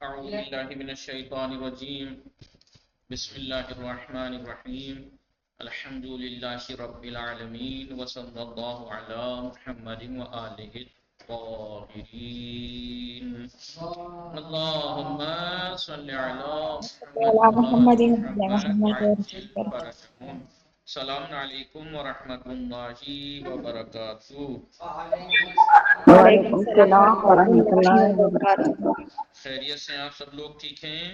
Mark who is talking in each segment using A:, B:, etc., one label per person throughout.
A: أعوذ بالله من الشيطان الرجيم بسم الله الرحمن الرحيم الحمد لله رب العالمين وصلى الله على محمد وآله الطاهرين اللهم صل على محمد
B: على
A: وآل
B: محمد وعلى
A: محمد
B: محمد
A: وعجل
B: وسلم.
A: فرجهم السلام علیکم ورحمۃ اللہ وبرکاتہ۔
B: وعلیکم السلام ورحمۃ اللہ وبرکاتہ۔
A: خیریت سے آپ سب لوگ ٹھیک ہیں؟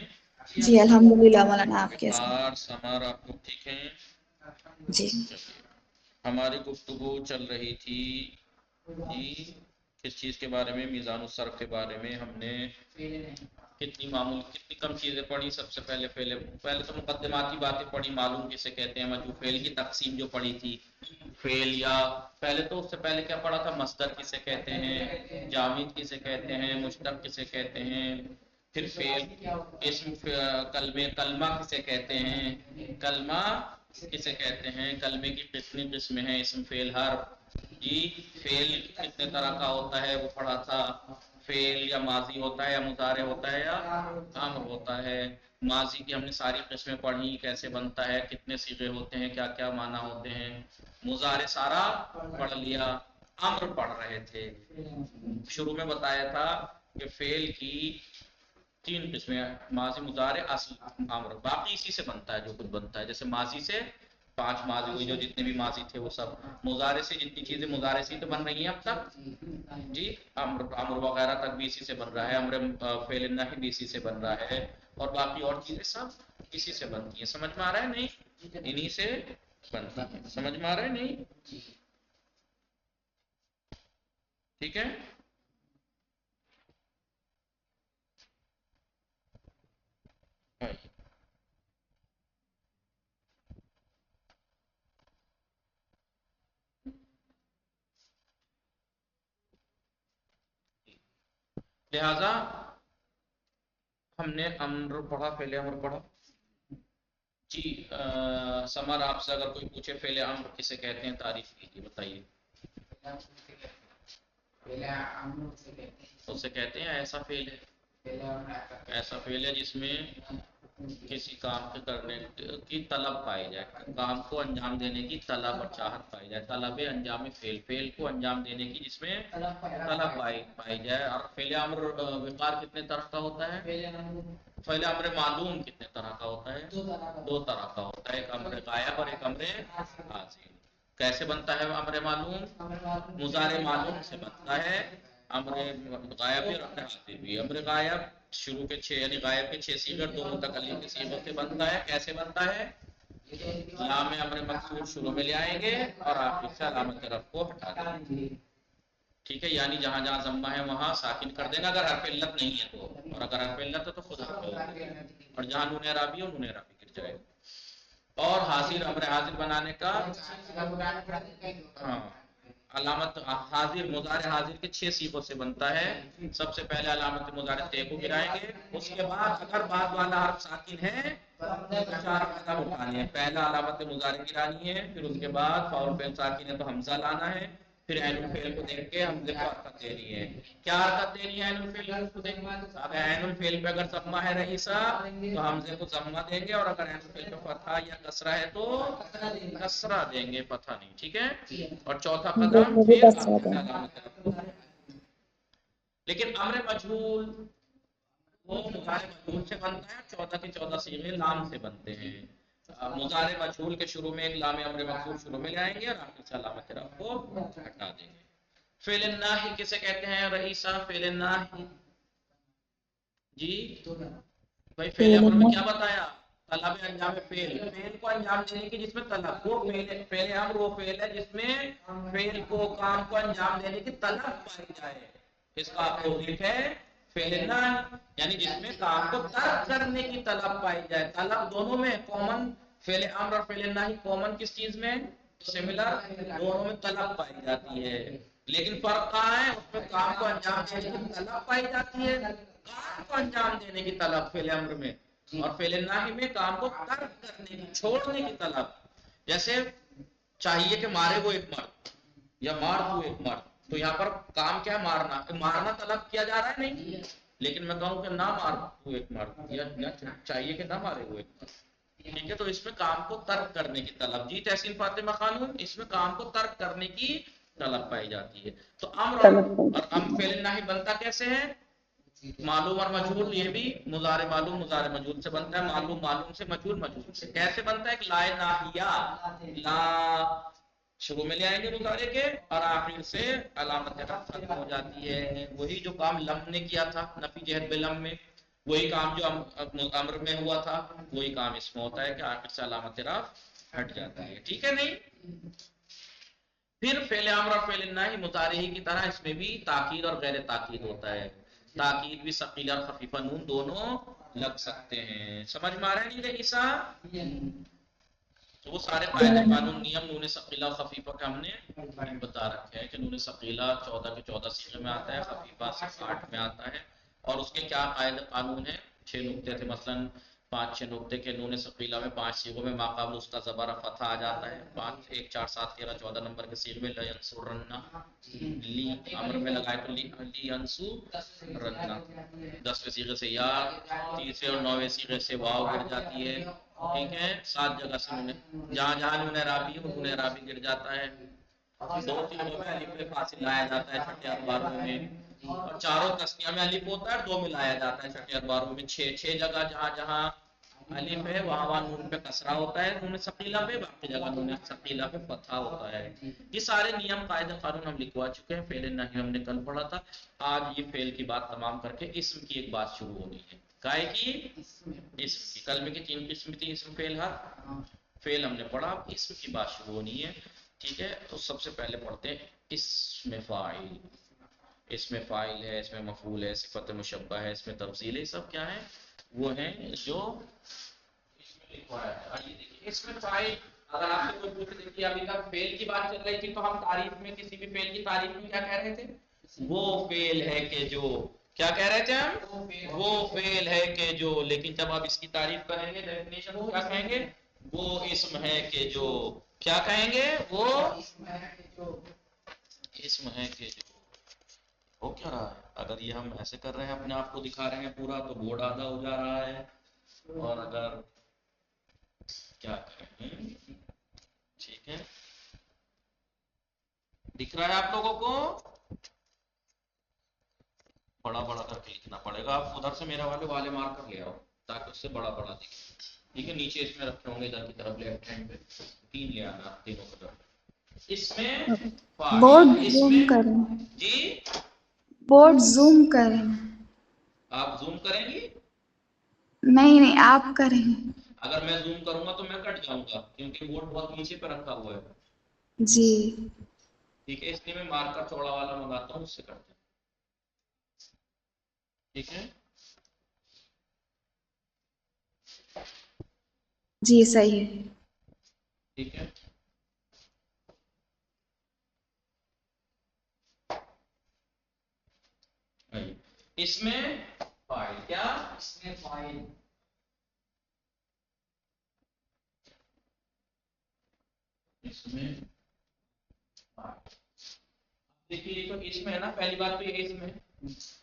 B: جی الحمدللہ مولانا، آپ کیسے ہیں؟
A: بہار سمار آپ لوگ ٹھیک ہیں؟
B: جی
A: ہماری گفتگو چل رہی تھی جی کس چیز کے بارے میں؟ میزان الصرف کے بارے میں۔ ہم نے کتنی کم چیزیں پڑھی؟ سب سے پہلے تو مقدماتی باتیں پڑھی، معلوم کسے کہتے ہیں، مجھول فعل کی تقسیم جو پڑھی تھی، فعل یا پہلے تو اس سے پہلے کیا پڑھا تھا؟ مصدر کسے کہتے ہیں، جامد کسے کہتے ہیں، مشتق کسے کہتے ہیں، پھر فعل، اسم، کلمہ کسے کہتے ہیں، کلمہ کسے کہتے ہیں، کلمے کی کتنی قسمیں ہیں، اسم، فعل، حرف، جی فعل کتنے طرح کا ہوتا ہے وہ پڑھا تھا، فعل یا ماضی ہوتا ہے یا مضارع ہوتا ہے یا امر ہوتا ہے۔ ماضی کی ہم نے ساری قسمیں پڑھی، کیسے بنتا ہے، کتنے صیغے ہوتے ہیں، کیا کیا معنی ہوتے ہیں۔ مضارع سارا پڑھ لیا۔ امر پڑھ رہے تھے، شروع میں بتایا تھا کہ فعل کی 3 قسمیں، ماضی، مضارع، اصل، امر، باقی اسی سے بنتا ہے جو کچھ بنتا ہے، جیسے ماضی سے 5 ماضی ہوئی، جو جتنے بھی ماضی تھے وہ سب، مضارع سے جتنی چیزیں مضارع سے تو بن رہی ہیں اب تک، جی امر وغیرہ تک بھی اسی سے بن رہا ہے، امر فعل النحی بھی اسی سے بن رہا ہے، اور باقی اور چیزیں سب اسی سے بنتی ہیں۔ سمجھ میں آ رہا ہے نہیں؟ انہی سے بنتی ہیں۔ سمجھ میں آ رہا ہے نہیں؟ ٹھیک ہے۔ لہذا ہم نے امر پڑھا، فعل امر پڑھا جی۔ سمر آپ سے اگر کوئی پوچھے فعل امر کسے کہتے ہیں، تعریف کیجیے، بتائیے۔ اسے کہتے ہیں ایسا فعل ہے، ایسا فعل ہے جس میں کسی کام کے کرنے کی طلب پائی جائے، کام کو انجام دینے کی طلب اور چاہت پائی جائے، طلب انجام فعل، فعل کو انجام دینے کی جس میں طلب پائی جائے۔ اور فعل امر وقار کتنے طرح کا ہوتا ہے؟ فعل امر معلوم کتنے طرح کا ہوتا ہے؟ 2 طرح کا ہوتا ہے، ایک امر غائب اور ایک امر حاضر۔ کیسے بنتا ہے امر معلوم؟ مضارع معلوم سے بنتا ہے، امر غائب اور امر حاضر بھی۔ امر غائب شروع کے 6 یعنی غائب کے 6 صیغے 2 متکلم کے صیغوں سے بنتا ہے۔ کیسے بنتا ہے؟ لام امر مقصور شروع میں لے آئیں گے اور آخر سے علامت رفع کو ہٹا دیں گے، ٹھیک ہے، یعنی جہاں جہاں ضمہ ہے وہاں ساکن کر دینا اگر حرف علت نہیں ہے تو، اور اگر حرف علت ہے تو خود حرف ہوگا، اور جہاں نون اعرابی ہو نون اعرابی گر جائے گا۔ اور حاضر، امر حاضر بنانے کا ہاں علامت حاضر، مضارع حاضر کے 6 صیغوں سے بنتا ہے۔ سب سے پہلے علامت مضارع تے کو گرائیں گے، اس کے بعد اگر بعد والا حرف ساکن ہے تو 4 قدم اٹھانے ہیں۔ پہلا علامت مضارع گرانی ہے، پھر اس کے بعد فاعل فعل ساکن ہے تو حمزہ لانا ہے، پھر عین الفعل کو دیکھ کے حمزے کو حرکت دینی ہے۔ کیا حرکت دینی ہے عین الفعل کو دیکھ کے؟ اگر عین الفعل پہ اگر ضمہ ہے رئیسا تو حمزے کو ضمہ دیں گے، اور اگر عین الفعل پہ فتحہ یا کسرہ ہے تو کسرہ دیں گے، فتحہ نہیں، ٹھیک ہے۔ اور چوتھا قدم
B: دونوں بھی
A: پھر
B: بس
A: آخر
B: رہتے
A: میں
B: ہیں۔
A: علامت رفع۔ لیکن امر مجہول وہ مضارع مجہول سے بنتا ہے، 14 کے 14 صیغے لام سے بنتے ہیں۔ مضارع مجہول کے شروع میں ایک لام امر مقصور شروع میں لے آئیں گے اور آخر سے علامت رفع کو ہٹا دیں گے۔ فعل الناحی کسے کہتے ہیں رئیسا؟ فعل الناحی جی بھائی فعل امر میں کیا بتایا؟ طلب انجام فعل، فعل کو انجام دینے کی جس میں طلب، وہ فعل امر وہ فعل ہے جس میں فعل کو، کام کو انجام دینے کی طلب پائی جائے، اس کا اپوزٹ ہے فعل نہی، یعنی جس میں کام کو ترک کرنے کی طلب پائی جائے۔ طلب دونوں میں کامن، فعل امر اور فعل نہی کامن کس چیز میں؟ سملر، دونوں میں طلب پائی جاتی ہے، لیکن فرق کہاں ہے؟ اس میں کام کو انجام دینے کی طلب پائی جاتی ہے، کام کو انجام دینے کی طلب فعل امر میں، اور فعل نہی میں کام کو ترک کرنے کی، چھوڑنے کی طلب۔ جیسے چاہیے کہ مارے وہ ایک مرد یا مار تو ایک مرد، تو یہاں پر کام کیا ہے؟ مارنا، مارنا طلب کیا جا رہا ہے نہیں، لیکن میں کہوں کہ نہ مار تو ایک مار، یا چاہیے کہ نہ مارے وہ ایک مار، ٹھیک ہے؟ تو اس میں کام کو ترک کرنے کی طلب، جی تحسین فاطمہ خانم، اس میں کام کو ترک کرنے کی طلب پائی جاتی ہے۔ تو امر اور فعل ناہی بنتا کیسے ہے؟ معلوم اور مجہول، یہ بھی مضارع معلوم مضارع مجہول سے بنتا ہے، معلوم معلوم سے، مجہول مجہول سے۔ کیسے بنتا ہے کہ لا ناہیہ، لا شروع میں لے آئیں گے مضارع کے اور آخر سے علامت رفع ختم ہو جاتی ہے۔ وہی جو کام لم نے کیا تھا نفی جہت بلم میں، وہی کام جو امر میں ہوا تھا، وہی کام اس میں ہوتا ہے کہ آخر سے علامت رفع ہٹ جاتا ہے، ٹھیک ہے نہیں؟ پھر فعل امر اور فعل نہی مضارع کی طرح اس میں بھی تاکید اور غیر تاکید ہوتا ہے۔ تاکید بھی ثقیلہ اور خفیفہ نون دونوں لگ سکتے ہیں۔ سمجھ میں آ رہا ہے نہیں عیسیٰ؟ تو وہ سارے قاعدے قانون نیم نون ثقیلہ اور خفیفہ کا ہم نے بتا رکھے ہیں کہ نون ثقیلہ 14 کے 14 صیغے میں آتا ہے، خفیفہ 8 میں آتا ہے، اور اس کے کیا قاعدے قانون ہیں؟ 6 نقطے تھے، مثلا 5-6 نقطے کے نون ثقیلہ میں 5 صیغوں میں ماقابل وسطی زبر فتح آ جاتا ہے۔ 5 1 4 7 13 14 نمبر کے صیغے میں لینصرن، لی امر میں لگائے تو لی ینصرن، 10ویں صیغے سے یا، 3ویں اور 9ویں صیغے سے واو گر جاتی ہے، ٹھیک ہے؟ 7 جگہ سے جہاں جہاں نون اعرابی ہو نون اعرابی گر جاتا ہے۔ 2 صیغوں میں الف فاصل لایا جاتا ہے چھٹے اخباروں میں، اور چاروں تسنیہ میں الف ہوتا ہے، 2 میں لایا جاتا ہے چھٹے اخباروں میں۔ 6 جگہ جہاں جہاں الف ہے وہاں نون پہ کسرہ ہوتا ہے نون ثقیلہ پہ، باقی جگہ نون ثقیلہ پہ فتحہ ہوتا ہے۔ یہ سارے نیم قاعدے قانون ہم لکھوا چکے ہیں، فعل نحوی ہم نے کل پڑھا تھا۔ آج یہ فعل کی بات تمام کر کے اسم کی ایک بات شروع ہونی ہے۔ کائے کی؟ اسم کی۔ کل میں کی 3 قسم تھی، اسم فعل ہر فعل ہم نے پڑھا، اب اسم کی بات شروع ہونی ہے، ٹھیک ہے؟ تو سب سے پہلے پڑھتے ہیں اسم فاعل۔ اس میں فاعل ہے، اس میں مفعول ہے، صفت مشبہ ہے، اس میں تفضیل ہے، سب کیا ہے؟ وہ ہیں جو اس میں لکھوا ہے۔ اس میں فاعل اگر آپ سے کوئی پوچھے، دیکھیے ابھی تک فعل کی بات چل رہی تھی تو ہم تعریف میں کسی بھی فعل کی تعریف میں کیا کہہ رہے تھے؟ وہ فعل ہے کہ جو، کیا کہہ رہے تھے ہم؟ وہ فعل ہے کہ جو، لیکن جب آپ اس کی تعریف کریں گے ڈیفینیشن کو کیا کہیں گے؟ وہ اسم ہے کہ جو، کیا کہیں گے؟ وہ اسم ہے کہ جو ہو کیا رہا ہے؟ اگر یہ ہم ایسے کر رہے ہیں اپنے آپ کو دکھا رہے ہیں پورا تو بورڈ آدھا ہو جا رہا ہے، اور اگر کیا کریں، ٹھیک ہے؟ دکھ رہا ہے آپ لوگوں کو؟ بڑا بڑا کر کے لکھنا پڑے گا، آپ ادھر سے میرا والے مار کر لے آؤ تاکہ اس سے بڑا بڑا دکھے، ٹھیک ہے؟ نیچے اس میں رکھے ہوں گے ادھر کی طرف لیفٹ ہینڈ پہ 3 لے آنا، تینوں کو طرف۔ اس میں
B: بورڈ
A: اس
B: زوم
A: میں
B: کریں،
A: جی
B: بورڈ زوم کریں۔
A: آپ زوم کریں گی؟
B: نہیں آپ کریں۔
A: اگر میں زوم کروں گا تو میں کٹ جاؤں گا کیونکہ بورڈ بہت نیچے پہ رکھا ہوا ہے،
B: جی
A: ٹھیک ہے؟ اس لیے میں مارکر چوڑا والا منگاتا ہوں، اس سے کرتے ہیں، ٹھیک ہے؟
B: جی صحیح ہے۔
A: ٹھیک ہے، اس میں فاعل، کیا اس میں فاعل، اس میں دیکھیے یہ تو اس میں ہے نا، پہلی بات تو یہ اس میں،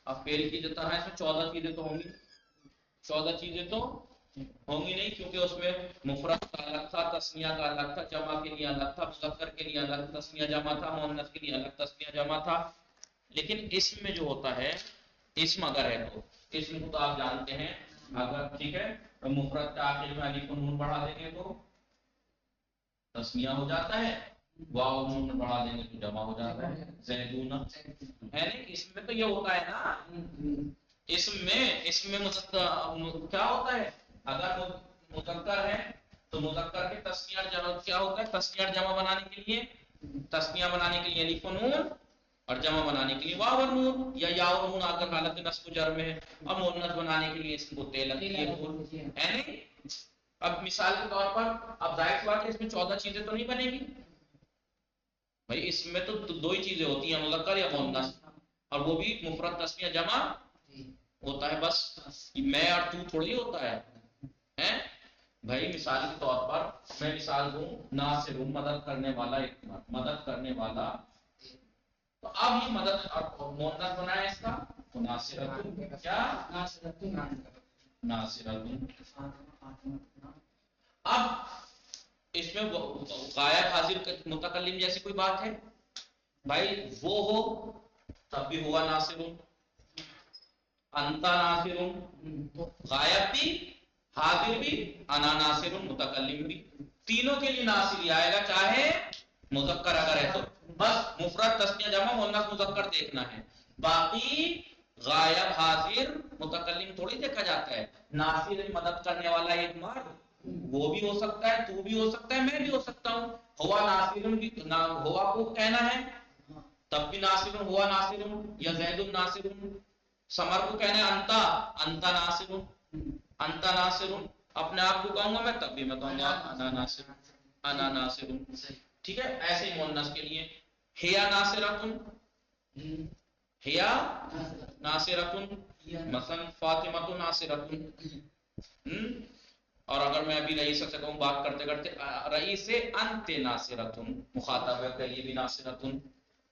A: اب فعل کی جو طرح اس میں 14 چیزیں تو ہوں گی، 14 چیزیں تو ہوں گی نہیں، کیونکہ اس میں مفرد کا الگ تھا، تسنیہ کا الگ تھا، جمع کے لیے الگ تھا، مذکر کے لیے الگ تسنیہ جمع تھا، مؤنث کے لیے الگ تسنیہ جمع تھا۔ لیکن اسم میں جو ہوتا ہے، اسم اگر ہے تو اسم کو تو آپ جانتے ہیں، اگر ٹھیک ہے مفرد کا آخر میں الف و نون بڑھا دیں گے تو تسنیہ ہو جاتا ہے، واو نون بڑھا دیں گے تو جمع ہو جاتا ہے، زیدون ہے نہیں؟ اس میں تو یہ ہوتا ہے نا، اسم میں کیا ہوتا ہے؟ اگر مذکر ہے تو مذکر کے تسنیہ جمع کیا ہوتا ہے؟ تسنیہ جمع بنانے کے لیے، تسنیہ بنانے کے لیے الف و نون، اور جمع بنانے کے لیے واو اور نون، یا یا اور نون اگر حالت نصب و جر میں ہے، اور مؤنث بنانے کے لیے اسم کو تے لگتی ہے نون، ہے نہیں؟ اب مثال کے طور پر اب ظاہر سی بات ہے اس میں 14 چیزیں تو نہیں بنے گی بھائی، اس میں تو 2 ہی چیزیں ہوتی ہیں، مذکر یا مؤنث، اور وہ بھی مفرد تسنیہ جمع ہوتا ہے، بس میں اور تو تھوڑی ہوتا ہے ہیں بھائی۔ مثال کے طور پر میں مثال دوں، ناصر مدد کرنے والا، ایک مدد کرنے والا تو اب یہ مدد مؤنث بنا ہے اس کا تو ناصرتن کیا ناصرتن. اب اس میں غائب حاضر متکلم جیسی کوئی بات ہے بھائی وہ ہو تب بھی ہوا ناصرن انتا ناصرن غائب بھی حاضر بھی انا ناصرن متکلم بھی تینوں کے لیے ناصر ہی آئے گا چاہے مذکر اگر ہے تو بس مفرد تسنیہ جمع مؤنث مذکر دیکھنا ہے باقی غائب حاضر متکلم تھوڑی دیکھا جاتا ہے ناصر مدد کرنے والا ایک مرد وہ بھی ہو سکتا ہے تو بھی ہو سکتا ہے میں بھی ہو سکتا ہوں ہوا ناصر بھی ہوا کو کہنا ہے تب بھی ناصر ہوا ناصر یا زید ناصر سمر کو کہنا ہے انتا ناصر انتا ناصر اپنے آپ کو کہوں گا میں تب بھی میں کہوں گا انا ناصر ٹھیک ہے ایسے ہی مؤنث کے لیے ہیا ناصرتن ہیا ناصرتن مثلا فاطمہ ناصرتن اور اگر میں ابھی رئیس سے کہوں بات کرتے کرتے رئیس انت ناصرتن مخاطب کے لیے بھی ناصرتن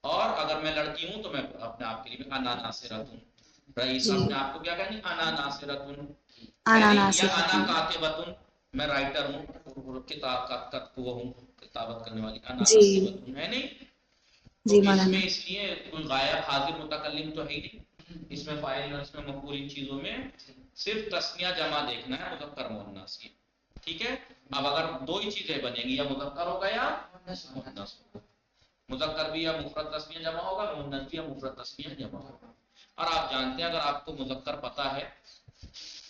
A: اور اگر میں لڑکی ہوں تو میں اپنے آپ کے لیے انا ناصرتن رئیس
B: جی
A: اپنے آپ کو کیا کہیں انا ناصرتن
B: انا
A: یا انا
B: ناصرتن
A: کاتبتن میں رائٹر ہوں کتاب کا ہوں کتابت کرنے والی انا
B: جی
A: کاتبتن ہے نہیں تو
B: جی
A: اس
B: مولانا
A: میں اس لیے کوئی غائب حاضر متکلم تو ہے ہی نہیں اس میں فاعل اور اس میں مفعول ان چیزوں میں صرف تسنیہ جمع دیکھنا ہے مذکر مؤنث کی ٹھیک ہے اب اگر دو ہی چیزیں بنیں گی یا مذکر ہوگا یا مؤنث ہوگا مذکر بھی یا مفرد تسنیہ جمع ہوگا مؤنث بھی یا مفرد تسنیہ جمع ہوگا اور آپ جانتے ہیں اگر آپ کو مذکر پتہ ہے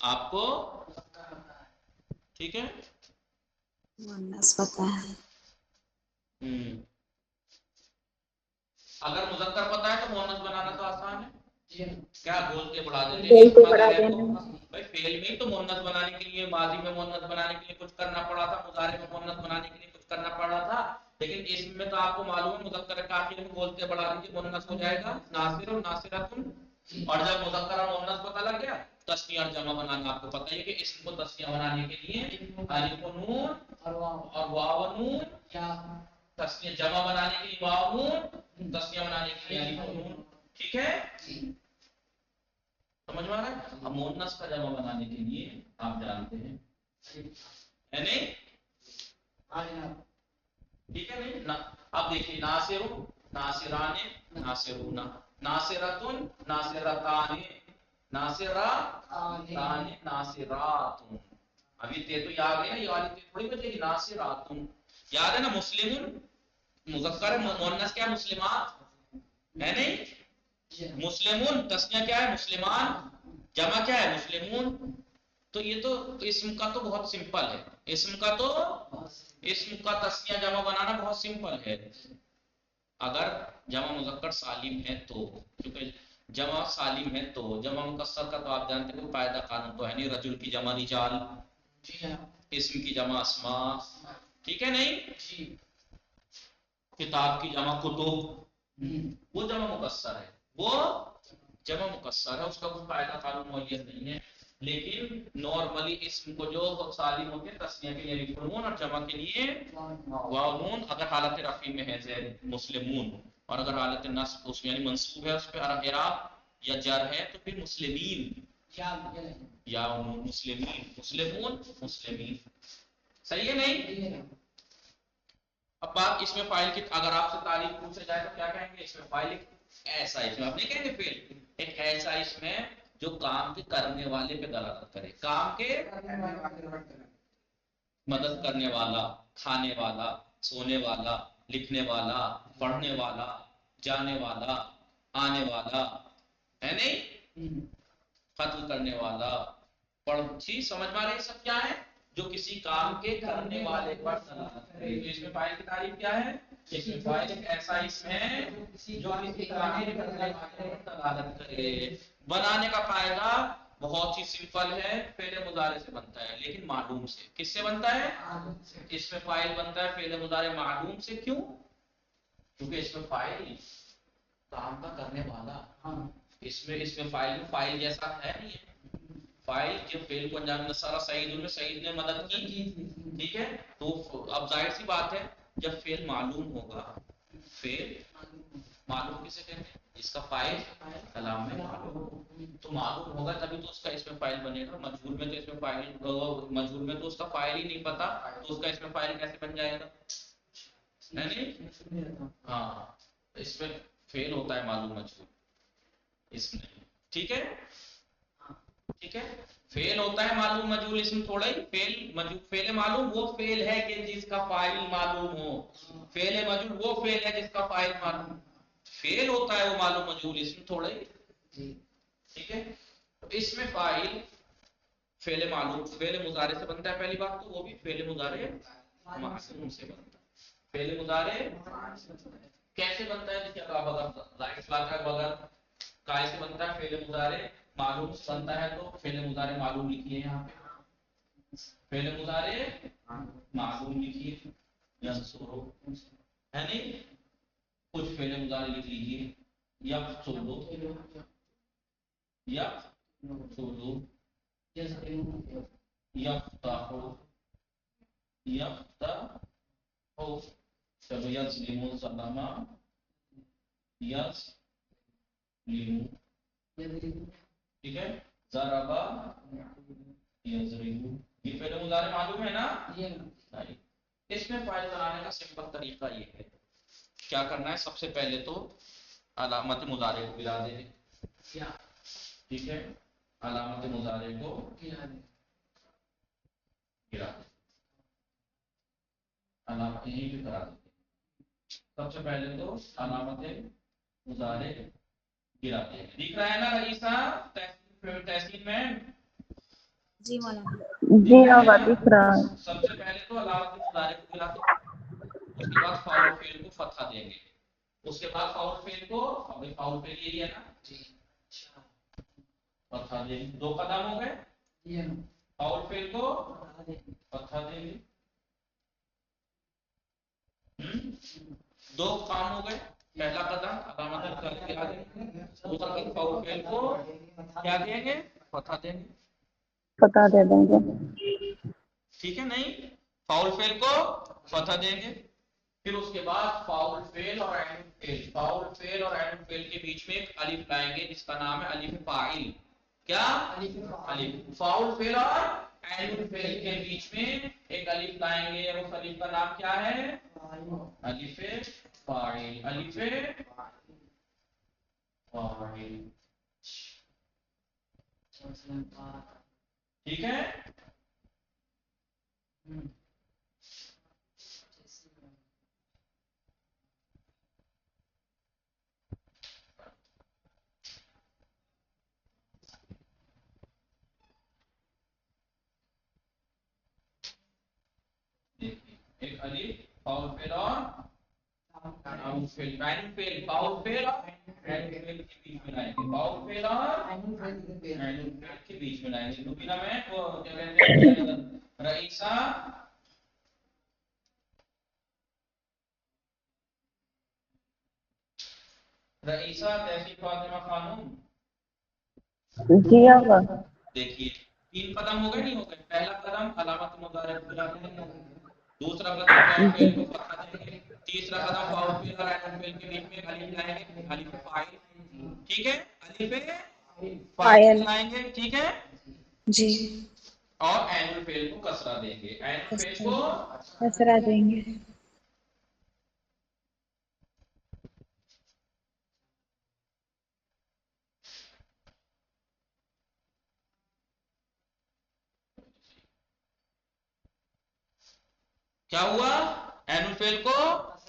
A: آپ کو ٹھیک ہے
B: مؤنث پتہ ہے
A: اگر مذکر پتہ ہے تو مؤنث بنانا تو آسان ہے کیا بول کے بڑھا دیتے
B: بول کے
A: ہیں
B: پڑھا
A: ہے تو
B: دینا
A: بھائی فعل میں ہی تو مؤنث بنانے کے لیے ماضی میں مؤنث بنانے کے لیے کچھ کرنا پڑا تھا مضارع میں مؤنث بنانے کے لیے کچھ کرنا پڑا تھا لیکن اس میں تو آپ کو معلوم ہے مذکر کے آخر میں بولتے بڑھا دیجیے مؤنث ہو جائے گا ناصر اور ناصرتن اور جب مذکر اور مؤنث پتہ لگ گیا تسنیہ اور جمع بنانا آپ کو پتہ ہے کہ اسم کو تسنیہ بنانے کے لیے الف و نون اور واو و نون یا تسنیہ جمع بنانے کے لیے واو نون تسنیہ بنانے کے لیے الف و نون ٹھیک ہے سمجھ میں آ رہا ہے اب مؤنث کا جمع بنانے کے لیے آپ جانتے ہیں ہے نہیں ٹھیک ہے نہیں اب دیکھیے ناصر ناصران ناصرون ناصرتن ناصرتان ناصراتان ناصرات ابھی تے تو یاد ہے نا یہ والی تے تھوڑی بچے گی ناصراتن یاد ہے نا مسلمون مذکر مؤنث کیا مسلمات ہے نہیں مسلمون تسنیہ کیا ہے مسلمان جمع کیا ہے مسلمون تو یہ تو اسم کا تو بہت سمپل ہے اسم کا تسنیہ جمع بنانا بہت سمپل ہے اگر جمع مذکر سالم ہے تو کیونکہ جمع سالم ہے تو جمع مکسر کا تو آپ جانتے ہیں قاعدہ قانون تو ہے نہیں رجل کی جمع رجال اسم کی جمع اسماء ٹھیک ہے نہیں کتاب کی جمع کتب وہ جمع مکسر ہے وہ جمع مکسر ہے اس کا کوئی قاعدہ قانون معین نہیں ہے لیکن نارملی اسم کو جو سالم ہوتے ہیں تسنیہ کے لیے الف نون اور جمع کے لیے واو نون اگر حالت رفع میں ہے زید مسلمون اور اگر حالت نصب اس میں یعنی منصوب ہے اس پہ اعراب یا جر ہے تو پھر مسلمین یا مسلمین مسلمون مسلمین صحیح ہے نہیں اب بات اس میں فاعل کی اگر آپ سے تعریف پوچھا جائے تو کیا کہیں گے اس میں فاعل ایسا اسم آپ نہیں کہیں گے فعل ایک ایسا اسم ہے جو کام کے کرنے والے پہ دلالت کرے کام کے مدد کرنے والا کھانے والا سونے والا لکھنے والا پڑھنے والا جانے والا آنے والا ہے نہیں قتل کرنے والا پڑھ چیز سمجھ میں آ رہی ہے سب کیا ہے جو کسی کام کے کرنے والے پر دلالت کرے اس میں فاعل کی تعریف کیا ہے اس میں فاعل ایک ایسا اسم ہے جو کسی کام کے کرنے والے پر دلالت کرے بنانے کا قاعدہ بہت ہی سمپل ہے فعل مضارع سے بنتا ہے لیکن معلوم سے کس سے بنتا ہے اس میں فاعل بنتا ہے فعل مضارع معلوم سے کیوں کیونکہ اس میں فاعل کام کا کرنے والا اس میں فاعل جیسا ہے نہیں ہے فاعل جب فعل کو انجام میں سارا سعید میں سعید نے مدد کی ٹھیک ہے تو اب ظاہر سی بات ہے جب فعل معلوم ہوگا فعل معلوم کسے کہتے ہیں؟ جس کا فاعل کلام میں معلوم ہو، تو معلوم ہوگا تبھی تو اس کا اس میں فاعل بنے گا. مجہول میں تو اس میں فاعل، مجہول میں تو اس کا فاعل ہی نہیں پتا، تو اس کا اس میں فاعل کیسے بن جائے گا؟ ہاں، اس میں فعل ہوتا ہے معلوم مجہول اس میں. ٹھیک ہے، ٹھیک ہے، فعل ہوتا ہے معلوم مجہول اسم تھوڑا ہی. فعل معلوم وہ فعل ہے کہ جس کا فاعل معلوم ہو. فعل مجہول وہ فعل ہے جس کا فاعل معلوم. فعل ہوتا ہے وہ معلوم مجہول اسم تھوڑا ہی. ٹھیک ہے، تو اس میں فاعل فعل معلوم فعل مضارع سے بنتا ہے. پہلی بات تو وہ بھی فعل مضارع معلوم سے بنتا ہے. فعل مضارع کیسے بنتا ہے؟ دیکھیے اب اگر ظاہر سی بات ہے بغیر کائے سے بنتا ہے فعل مضارع معلوم سے بنتا ہے، تو فعل مضارع معلوم لکھیے یہاں پہ. فعل مضارع معلوم لکھیے ینصرو ہے نہیں. کچھ فعل مضارع لکھ لیجیے. یقتلو، یقتلو، یفتح، یفتح. چلو یظلم ظلم، یظلم. ٹھیک ہے، ضرب یضرب. یہ فعل مضارع معلوم ہے نا. اس میں فاعل بنانے کا سمپل طریقہ یہ ہے، کیا کرنا ہے؟ سب سے پہلے تو علامت مضارع کو گرا دیں. ٹھیک ہے، علامت مضارع کو گرا دیں. علامت یہیں پہ کرا دیتے. سب سے پہلے تو علامت مضارع گرا دیں. دکھ رہا ہے نا رئیسہ تحسین میں؟
B: جی مولانا.
C: جی آقا دکھ رہا ہے.
A: سب سے پہلے تو علامت مضارع کو گرا دو. اس کے بعد فاعل فعل کو فتحہ دیں گے. اس کے بعد فاعل فعل کو، ابھی فاعل فعل یہی ہے نا جی، فتحہ دیں گے. دو قدم ہو گئے. فاعل فعل کو فتحہ دیں گے. دو کام ہو گئے. پہلا قدم علامت مضارع گرا دیں گے. دوسرا قدم فاعل فعل کو کیا دیں گے؟ فتحہ دیں گے.
C: پتا دے دیں گے.
A: ٹھیک ہے، نہیں فاعل فعل کو فتحہ دیں گے. پھر اس کے بعد فاعل فعل اور عین فعل، فاعل فعل اور عین فعل کے بیچ میں ایک الف لائیں گے جس کا نام ہے الف فاعل. کیا؟ الف. فاعل فعل اور عین فعل کے بیچ میں ایک الف لائیں گے، اور اس الف کا نام کیا ہے؟ الف فاعل. الف فاعل. ٹھیک ہے. ایک الف فاعل فعل اور عین فعل. عین فعل فاعل فعل اور عین فعل کے بیچ میں لائیں گے. فاعل فعل اور عین فعل کے بیچ میں لائیں گے. مبینہ میں وہ کیا کہتے ہیں رئیسہ رئیسہ تحسین فاطمہ خانم.
C: جی آقا.
A: دیکھیے تین قدم ہو گئے نہیں ہو گئے. پہلا قدم علامت مضارع کو گرا دیں گے. دوسرا قدم فاعل
C: جی
A: فعل کو فتحہ دیں گے. تیسرا قدم فاعل فعل اور عین فعل کے بیچ میں الف لائیں گے، الف فاعل. ٹھیک ہے، الف فاعل لائیں گے. ٹھیک ہے،
B: جی.
A: اور عین فعل کو کسرہ دیں گے. عین فعل کو
B: کسرہ دیں گے.
A: کیا ہوا؟ عین فعل کو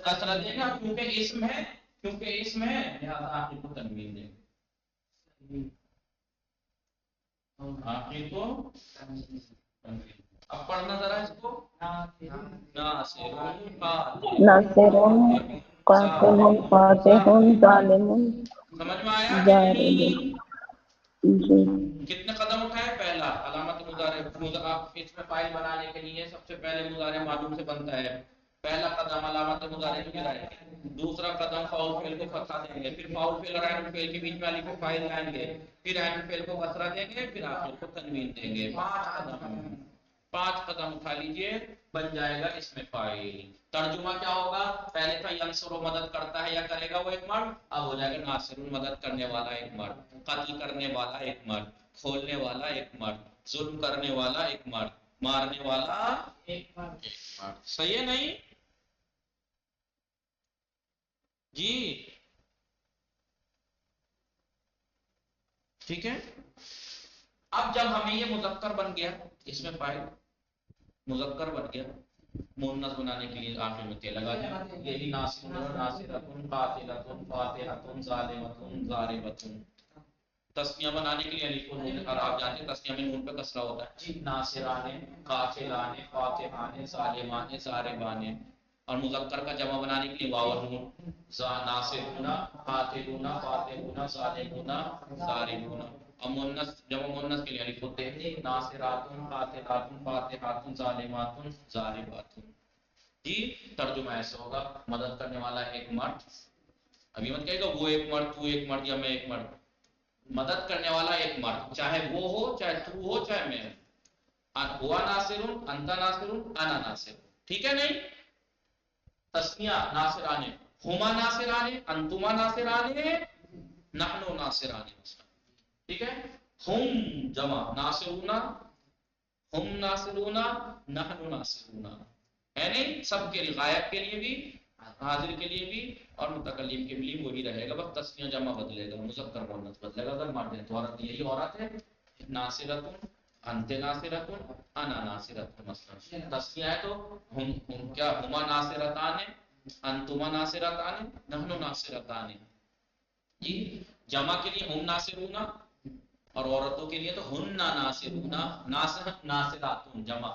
A: کسرہ دیں گے. کیونکہ اسم ہے، کیونکہ اسم ہے لہذا آخر کو تنوین دیں گے. آخر کو تنوین. اب پڑھنا ذرا اس کو. ناصرون
C: ناصرون قاتل فاتح ظالم
A: سمجھ میں آیا کہ
C: ضارب.
A: نہیں؟
C: جی
A: کتنے قدم اٹھائے؟ پہلا علامت مضارع اس میں فاعل بنانے کے لیے سب سے پہلے مضارع معلوم سے بنتا ہے. پہلا قدم علامت مضارع کو گرائیں گے. دوسرا قدم فاعل فعل کو فتحہ دیں گے. پھر فاعل فعل اور عین فعل کے بیچ میں الف فاعل لائیں گے. پھر عین فعل کو کسرہ دیں گے. پھر آخر کو تنوین دیں گے. 5 قدم. 5 قدم اٹھا لیجئے، بن جائے گا اس میں فاعل۔ ترجمہ کیا ہوگا؟ پہلے تھا ینصر مدد کرتا ہے یا کرے گا وہ ایک مرد، اب ہو جائے گا ناصر مدد کرنے والا ایک مرد، قتل کرنے والا ایک مرد، کھولنے والا ایک مرد، ظلم کرنے والا ایک مرد، مارنے والا ایک مرد۔ صحیح ہے نہیں جی؟ ٹھیک ہے۔ اب جب ہمیں یہ مذکر بن گیا، اس میں فاعل مذکر بن گیا، مؤنث بنانے کے لیے آخر میں تے لگا دیا، یہی ناصرون، ناصرتن، قاتلتن، فاتحتن، ظالمتن، ضاربتن۔ تسنیہ بنانے کے لیے الف و نون، اور آپ جانتے ہیں تسنیہ میں نون پہ کسرہ ہوتا ہے جی، ناصرانے، قاتلانے، فاتحانے، ظالمانے، ضاربانے۔ اور مذکر کا جمع بنانے کے لیے واو اور نون، ناصرون، قاتلون، فاتحون، ظالمون، ضاربون۔ اور مؤنث جمع مؤنث کے لیے الف و تے، ناصراتن، قاتلاتن، فاتحاتن، ظالماتن، ضارباتن۔ جی ترجمہ ایسے ہوگا، مدد کرنے والا ایک مرد، ابھی مت کہے گا وہ ایک مرد، تو ایک مرد یا میں ایک مرد، مدد کرنے والا ایک مرد، چاہے وہ ہو، چاہے تو ہو، چاہے میں ہوں، ہوا ناصرون، انت ناصرون، انا ناصر۔ ٹھیک ہے نہیں؟ تسنیہ ناصرانے، ہما ناصرانے، انتما ناصرانے، نحنو ناصرانے۔ ٹھیک ہے؟ ہم جمع ناصرون، ہم ناصرون، نحن ناصرون، ہے نہیں؟ سب کے لیے، غائب کے لیے بھی، حاضر کے لیے بھی، اور متکلم کے لیے وہی رہے گا، بس تسنیہ جمع بدلے گا، مذکر مؤنث بدلے گا۔ اگر مرد ہے تو عورت، یہی عورت ہے، ناصرتن، انت ناصرتن، انا ناصرتن۔ مثلا تسنیہ ہے تو ہم کیا، ہما ناصرتان، انتما ناصرتان، نحن ناصرتان۔ جی جمع کے لیے ہم ناصرون، اور عورتوں کے لیے تو ہن ناصرون، ناصراتن جمع،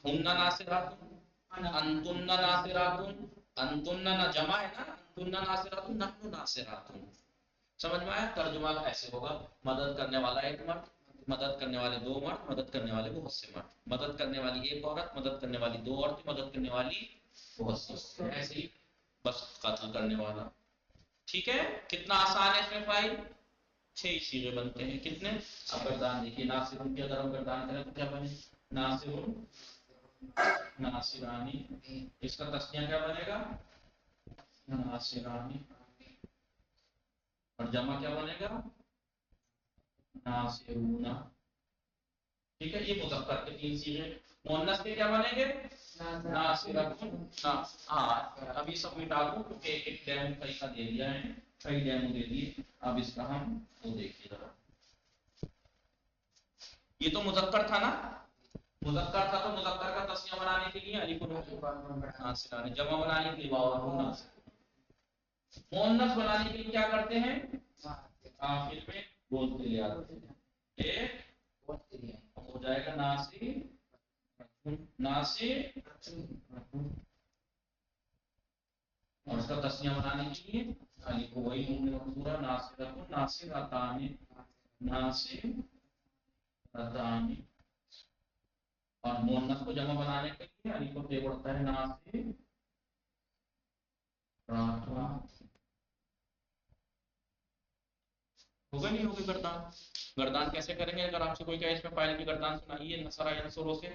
A: ہن ناصراتن، انتن ناصراتن، انتن جمع ہے نا، انتن ناصراتن، نحن ناصراتن۔ سمجھ میں آیا؟ ترجمہ ایسے ہوگا، مدد کرنے والا ایک مرد، مدد کرنے والے دو مرد، مدد کرنے والے بہت سے مرد، مدد کرنے والی ایک عورت، مدد کرنے والی دو عورتیں، مدد کرنے والی بہت سی، ایسے ہی بس قتل کرنے والا۔ ٹھیک ہے؟ کتنا آسان ہے اس میں فائل، 6 صیغے بنتے ہیں، کتنے؟ اب گردان دیکھیے، ناصرون کی اگر ہم گردان کریں تو کیا بنے؟ ناصرون، ناصرانی۔ اس کا تسنیہ کیا بنے گا؟ ناصرانی۔ اور جمع کیا بنے گا؟ ناصرون۔ ٹھیک ہے؟ یہ مذکر کے 3 صیغے۔ مؤنث کے کیا بنیں گے؟ ناصرتن۔ ہاں اب یہ سب مٹا دوں کیونکہ ایک ڈیمو طریقہ دے دیا ہے، کئی ڈیمو دے دیے، اب اس کا ہم وہ دیکھیے ذرا۔ یہ تو مذکر تھا نا، مذکر تھا تو مذکر کا تسنیہ بنانے کے لیے الف و نون ناصران، جمع بنانے کے لیے واو اور نون ناصر۔ مؤنث بنانے کے لیے کیا کرتے ہیں؟ آخر میں بولتے لے آتے ہیں، ایک ہو جائے گا ناصر، ناصر، اور اس کا تسنیہ بنانے کے لیے الف وہی نون مقصورہ، ناصرۃ، ناصرتان، ناصرتان۔ اور مؤنث کو جمع بنانے کے لیے الف و تے پڑتا ہے، ناصر، ہوگا نہیں ہوگی گردان؟ گردان کیسے کریں گے؟ اگر آپ سے کوئی کہے اس میں فاعل کی گردان سنائیے نصرہ یا نصروں سے،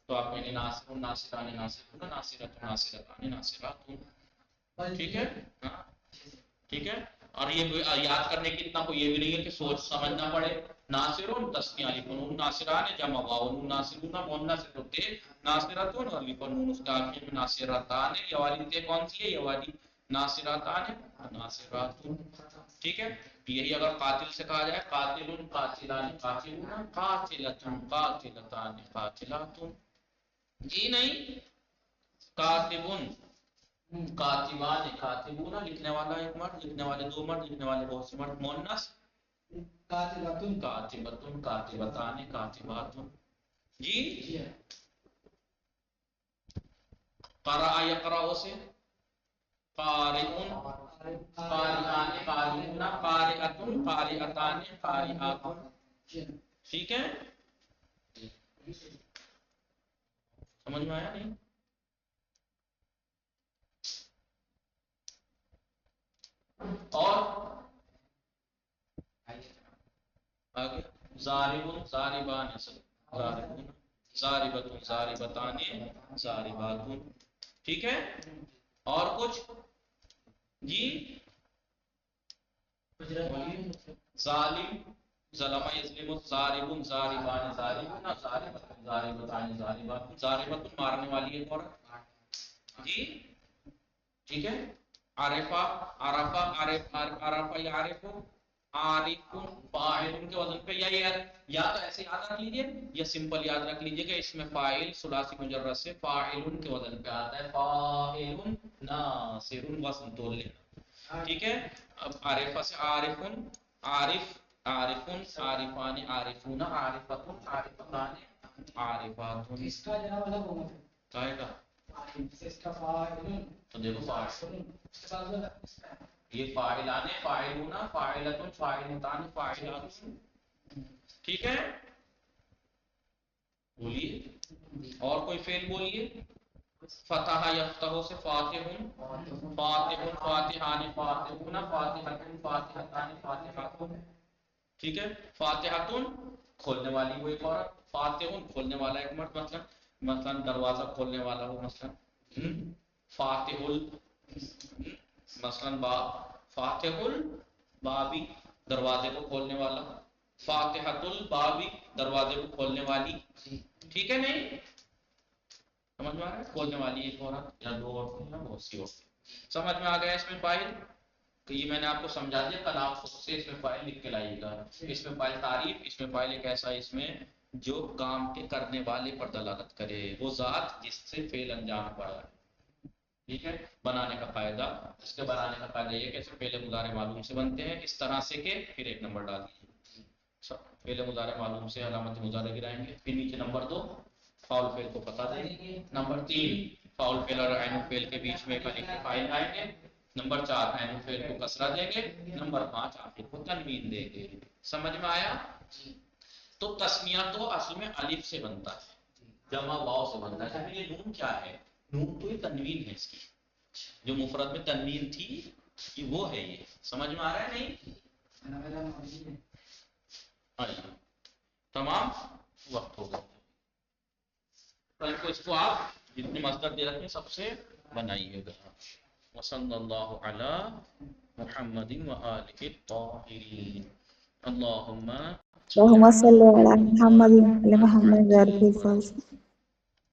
A: تو آپ کہیں گے ناصر، ناصران، ناصرون، ناصرۃ، ناصرتان، ناصرات۔ ٹھیک ہے؟ ہاں ٹھیک ہے۔ اور یہ یاد کرنے کی اتنا کوئی یہ بھی نہیں ہے کہ سوچ سمجھنا پڑے۔ ناصرون تسنیہ الف و نون، ناصران جمع واو نون، ناصرون مؤنث تو تے، ناصرتون الف و نون اس کے آخر میں، ناصرتان، یہ والی تے کون سی ہے؟ یہ والی ناصرتان، ناصرات۔ ٹھیک ہے؟ یہی اگر قاتل سے کہا جائے، قاتل، قاتلان، قاتلون، قاتلتن، قاتلتان، قاتلات۔ جی نہیں، کاتبن، کاتبان، کاتبون، لکھنے والا ایک مرد، لکھنے والے دو مرد، لکھنے والے بہت سے مرد۔ مؤنث کاتبتن، کاتبتن، کاتبتان، کاتبات۔ جی قرأ یقرأ سے قارئون، قارئان، قارئون، قارئتن، قارئتان، قارئات۔ ٹھیک ہے؟ سمجھ میں آیا نہیں؟ اور آگے ضاربون، ضاربان، ضاربون، ضاربتن ضاربتان ضارباتن. ٹھیک ہے. اور کچھ جی ظالم ظلم یظلم ضارب ضاربان ضاربون ضاربتن ضاربتان ضارباتن. ضاربتن مارنے والی ایک عورت جی. ٹھیک ہے. عارفہ عرفہ عرفہ یعرف عارف فاعل کے وزن پہ یا تو ایسے یاد رکھ لیجئے یا سمپل یاد رکھ لیجئے کہ اس میں فاعل ثلاثی مجرد سے فاعل کے وزن پہ آتا ہے. فاعل ناصر وزن تول لینا. ٹھیک ہے. اب عارفہ سے عارف عارف عارفون عارفان عارفون عارفتن عارفتان عارفات.
D: اس کا جناب الگ ہوگا
A: کہے گا
D: اس کا فاعل
A: تو دیکھو فاعل
D: اس کے بعد
A: یہ فاعلان فاعلون فاعلتن فاعلتان فاعلات. ٹھیک ہے. بولیے اور کوئی فعل بولیے. فتح یفتح سے فاتح فاتح فاتحان فاتحون فاتحتن فاتحتان فاتحات. ٹھیک ہے. فاتحتن کھولنے والی وہ ایک عورت. فاتحون کھولنے والا ایک مرد. مثلا دروازہ کھولنے والا ہو مثلا فاتح مثلا باب فاتح البابی دروازے کو کھولنے والا. فاتحۃ البابی دروازے کو کھولنے والی. ٹھیک ہے. نہیں سمجھ میں آ رہا ہے. کھولنے والی ایک عورت یا دو عورتیں یا بہت سی عورتیں. سمجھ میں آ گیا اس میں فاعل. تو یہ میں نے آپ کو سمجھا دیا. کل آپ خود سے اس میں فاعل لکھ کے لائیے گا. اس میں فاعل تعریف. اس میں فاعل ایک ایسا اس میں جو کام کے کرنے والے پر دلالت کرے. وہ ذات جس سے فعل انجام پڑا ہے. ٹھیک ہے. بنانے کا فائدہ اس کے بنانے کا فائدہ یہ کہ فعل مضارع معلوم سے بنتے ہیں اس طرح سے کہ پھر ایک نمبر ڈال دیجیے. فعل مضارع معلوم سے علامت مضارع گرائیں گے. پھر نیچے نمبر 2 فاعل فعل کو بتا دیں گے. نمبر 3 فاعل فعل اور عین فعل کے بیچ میں ایک الف فاعل آئیں گے. نمبر 4 عین فعل کو کسرہ دیں گے. نمبر 5 آخر کو تنوین دیں گے. سمجھ میں آیا. تو تسمیہ تو اصل میں الف سے بنتا ہے جمع واو سے بنتا ہے. یہ نون کیا ہے. نون تو یہ تنوین ہے. اس کی جو مفرد میں تنوین تھی یہ وہ ہے. یہ سمجھ میں آ رہا ہے. نہیں تمام وقت ہوگا. اس کو آپ جتنے مصدر دے رکھے ہیں سب سے بنائیے گا. وصلی اللہ علی محمد وآلہ الطاہرین. اللہم
B: اللهم صل على محمد وعلى محمد وبارك وسلم.